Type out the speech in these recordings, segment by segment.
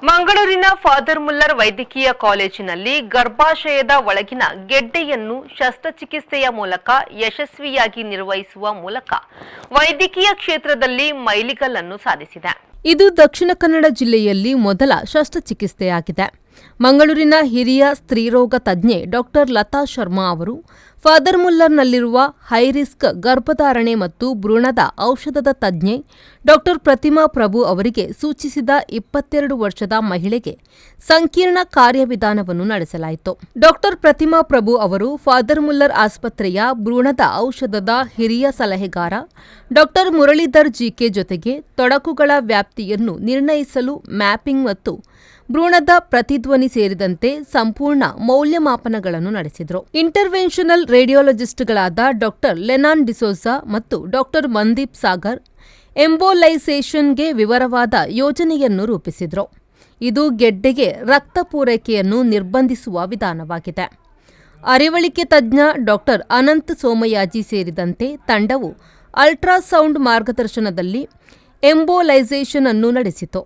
ಮಂಗಳೂರಿನ father Muller ವೈದ್ಯಕೀಯ ಕಾಲೇಜಿನಲ್ಲಿ ಗರ್ಭಾಶಯದ ಒಳಗಿನ ಗೆಡ್ಡೆಯನ್ನು ಶಸ್ತ್ರಚಿಕಿತ್ಸೆಯ ಮೂಲಕ ಯಶಸ್ವಿಯಾಗಿ ನಿರ್ವಹಿಸುವ ಮೂಲಕ ವೈದ್ಯಕೀಯ ಕ್ಷೇತ್ರದಲ್ಲಿ ಮೈಲಿಗಲ್ಲನ್ನು ಸಾಧಿಸಿದೆ. ಇದು ದಕ್ಷಿಣ ಕನ್ನಡ ಜಿಲ್ಲೆಯಲ್ಲಿ ಮೊದಲ ಶಸ್ತ್ರಚಿಕಿತ್ಸೆಯಾಗಿದೆ. ಮಂಗಳೂರಿನ ಹಿರಿಯ ಸ್ತ್ರೀರೋಗ ತಜ್ಞೆ ಡಾ. ಲತಾ ಶರ್ಮಾ ಅವರು ಫಾದರ್ ಮುಲ್ಲರ್ನಲ್ಲಿರುವ ಹೈರಿಸ್ಕ್ ಗರ್ಭಧಾರಣೆ ಮತ್ತು ಭ್ರೂಣದ ಔಷಧದ ತಜ್ಞೆ ಡಾ. ಪ್ರತಿಮಾ ಪ್ರಭು ಅವರಿಗೆ ಸೂಚಿಸಿದ 22 ವರ್ಷದ ಮಹಿಳೆಗೆ ಸಂಕೀರ್ಣ ಕಾರ್ಯವಿಧಾನವನ್ನು ನಡೆಸಲಾಯಿತು. ಡಾ. ಪ್ರತಿಮಾ ಪ್ರಭು ಅವರು ಫಾದರ್ ಮುಲ್ಲರ್ ಆಸ್ಪತ್ರೆಯ ಭ್ರೂಣದ ಔಷಧದ ಹಿರಿಯ ಸಲಹೆಗಾರ ಡಾ. ಮುರಳೀಧರ್ ಜಿಕೆ ಜೊತೆಗೆ ತೊಡಕುಗಳ ವ್ಯಾಪ್ತಿಯನ್ನು ನಿರ್ಣಯಿಸಲು ಮ್ಯಾಪಿಂಗ್ ಮತ್ತು ಭ್ರೂಣದ ಪ್ರತಿಧ್ವನಿ ಸೇರಿದಂತೆ ಸಂಪೂರ್ಣ ಮೌಲ್ಯಮಾಪನಗಳನ್ನು ನಡೆಸಿದರು. ಇಂಟರ್ವೆನ್ಷನಲ್ ರೇಡಿಯಾಲಜಿಸ್ಟ್ಗಳಾದ ಡಾ. ಲೆನಾನ್ ಡಿಸೋಜಾ ಮತ್ತು ಡಾ. ಮಂದೀಪ್ ಸಾಗರ್ ಎಂಬೋಲೈಸೇಷನ್ಗೆ ವಿವರವಾದ ಯೋಜನೆಯನ್ನು ರೂಪಿಸಿದರು. ಇದು ಗೆಡ್ಡೆಗೆ ರಕ್ತ ಪೂರೈಕೆಯನ್ನು ನಿರ್ಬಂಧಿಸುವ ವಿಧಾನವಾಗಿದೆ. ಅರಿವಳಿಕೆ ತಜ್ಞ ಡಾ. ಅನಂತ್ ಸೋಮಯಾಜಿ ಸೇರಿದಂತೆ ತಂಡವು ಅಲ್ಟ್ರಾಸೌಂಡ್ ಮಾರ್ಗದರ್ಶನದಲ್ಲಿ ಎಂಬೋಲೈಸೇಷನ್ ಅನ್ನು ನಡೆಸಿತು.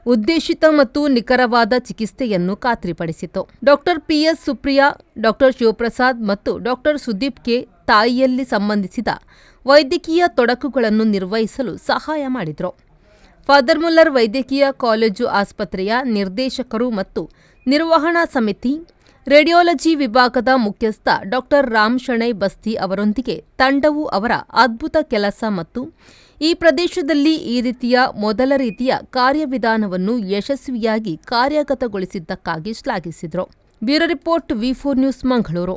ಉದ್ದೇಶಿತ ಮತ್ತು ನಿಖರವಾದ ಚಿಕಿತ್ಸೆಯನ್ನು ಖಾತ್ರಿಪಡಿಸಿತು. ಡಾ. ಪಿಎಸ್ ಸುಪ್ರಿಯಾ, ಡಾ. ಶಿವಪ್ರಸಾದ್ ಮತ್ತು ಡಾ. ಸುದೀಪ್ ಕೆ ತಾಯಿಯಲ್ಲಿ ಸಂಬಂಧಿಸಿದ ವೈದ್ಯಕೀಯ ತೊಡಕುಗಳನ್ನು ನಿರ್ವಹಿಸಲು ಸಹಾಯ ಮಾಡಿದರು. ಫಾದರ್ ಮುಲ್ಲರ್ ವೈದ್ಯಕೀಯ ಕಾಲೇಜು ಆಸ್ಪತ್ರೆಯ ನಿರ್ದೇಶಕರು ಮತ್ತು ನಿರ್ವಹಣಾ ಸಮಿತಿ, ರೇಡಿಯಾಲಜಿ ವಿಭಾಗದ ಮುಖ್ಯಸ್ಥ ಡಾ. ರಾಮ್ ಶೆಣೈ ಬಸ್ತಿ ಅವರೊಂದಿಗೆ ತಂಡವು ಅವರ ಅದ್ಭುತ ಕೆಲಸ ಮತ್ತು ಈ ಪ್ರದೇಶದಲ್ಲಿ ಈ ರೀತಿಯ ಮೊದಲ ರೀತಿಯ ಕಾರ್ಯವಿಧಾನವನ್ನು ಯಶಸ್ವಿಯಾಗಿ ಕಾರ್ಯಗತಗೊಳಿಸಿದ್ದಕ್ಕಾಗಿ ಶ್ಲಾಘಿಸಿದರು. ಬ್ಯೂರೋ ರಿಪೋರ್ಟ್, ವಿ4 ನ್ಯೂಸ್, ಮಂಗಳೂರು.